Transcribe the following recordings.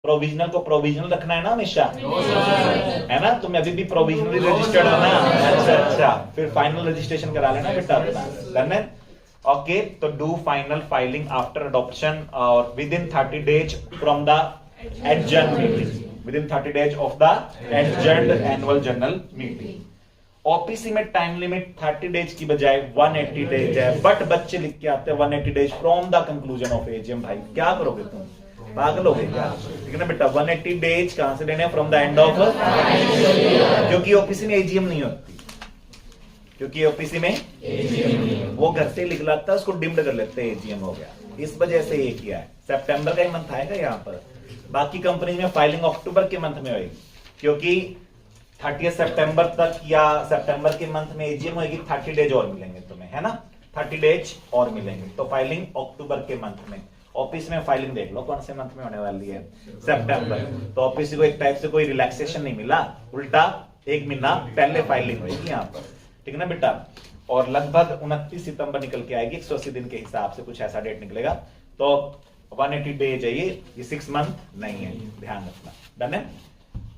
Provisional को provisional रखना है ना हमेशा, है ना? तुम अभी भी प्रोविजनली रजिस्टर्ड हो ना? अच्छा, फिर फाइनल रजिस्ट्रेशन करा लेना बेटा। डन है? ओके, तो do final filing after adoption और within 30 days from the adjourn meeting, within 30 days of the adjourn annual general meeting. OPC में टाइम लिमिट 30 days की बजाय 180 days है, बट बच्चे लिख के आते हैं 180 days from the conclusion of AGM. भाई क्या करोगे तुम, पागल हो गए क्या? ठीक है ना बेटा, 180 days कहां से लेने? फ्रॉम द एंड ऑफ, क्योंकि ओपीसी में एजीएम नहीं होती, क्योंकि ओपीसी में वो घर से लिख लाता है, उसको डिम्ड कर लेते हैं, एजीएम हो गया, इस वजह से ये किया है। सितंबर का ही मंथ आएगा यहाँ पर, बाकी कंपनी में फाइलिंग अक्टूबर के मंथ में होगी, क्योंकि 30 सितंबर तक या सितंबर के मंथ में एजीएम होगी। 30 days और मिलेंगे तुम्हें, है ना? 30 days और मिलेंगे, तो फाइलिंग अक्टूबर के मंथ में। ऑफिस में फाइलिंग देख लो कौन से मंथ में होने वाली है, सितंबर। तो ऑफिस को एक टाइप से कोई रिलैक्सेशन नहीं मिला, उल्टा 1 महीना पहले फाइलिंग होगी यहाँ पर, ठीक है ना बेटा? और लगभग 29 सितंबर निकल के आएगी, 180 दिन के हिसाब से कुछ ऐसा डेट निकलेगा। तो 180 days है ये 6 month नहीं है, ध्यान रखना। डन है?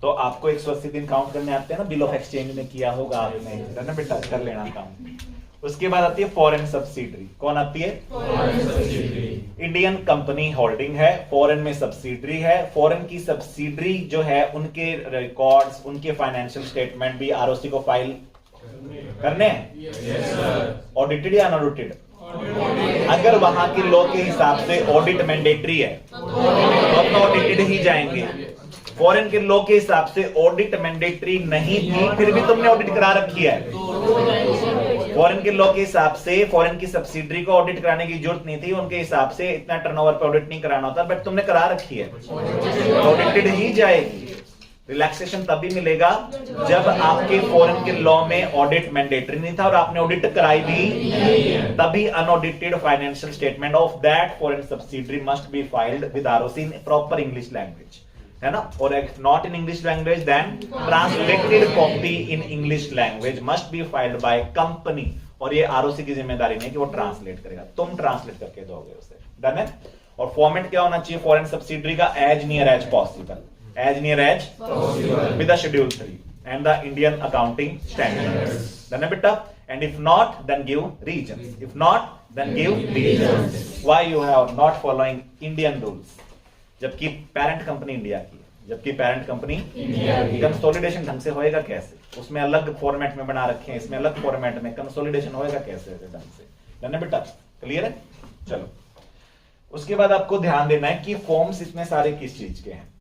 तो आपको 180 दिन काउंट करने आते हैं ना, बिल ऑफ एक्सचेंज में किया होगा आपने, डन है बेटा? कर लेना काम। उसके बाद आती है फॉरेन सब्सिडरी। कौन आती है? इंडियन कंपनी होल्डिंग है, फॉरेन में सब्सिडरी है। फॉरेन की सब्सिडरी जो है, उनके रिकॉर्ड्स, उनके फाइनेंशियल स्टेटमेंट भी आरओसी को फाइल करने हैं। ऑडिटेड या अनऑडिटेड? अगर वहां के लॉ के हिसाब से ऑडिट मैंडेटरी है तो अपना ऑडिटेड ही जाएंगे। फॉरेन के लॉ के हिसाब से ऑडिट मैंडेटरी नहीं थी, फिर भी तुमने ऑडिट करा रखी है। फॉरेन के लॉ के हिसाब से फॉरेन की सब्सिडरी को ऑडिट कराने की जरूरत नहीं थी, उनके हिसाब से इतना टर्नओवर पे ऑडिट नहीं कराना होता, बट तुमने करा रखी है, ऑडिटेड ही जाएगी। रिलैक्सेशन तभी मिलेगा जब आपके फॉरेन के लॉ में ऑडिट मैंडेटरी नहीं था और आपने ऑडिट कराई भी, तभी unaudited financial statement of that foreign subsidiary must be filed with ROC in proper English language, है ना? और not in English language, then translated copy in English language must be filed by company. और ये ROC की जिम्मेदारी नहीं कि वो ट्रांसलेट करेगा, तुम ट्रांसलेट करके दोगे उसे। डन है? और फॉर्मेट क्या होना चाहिए फॉरेन सब्सिडरी का? As near as possible, as near as with the schedule 3 and the Indian accounting standards. Done है बेटा? And if not then give reasons, if not then give reasons why you have not following Indian rules, जबकि parent company India की है, जबकि parent company consolidation ढंग से होएगा कैसे? उसमें अलग फॉर्मेट में बना रखे हैं, इसमें अलग फॉर्मेट में, कंसोलिडेशन होएगा कैसे ढंग से? डन है बेटा? क्लियर है? चलो, उसके बाद आपको ध्यान देना है कि फॉर्म्स इसमें सारे किस चीज के हैं।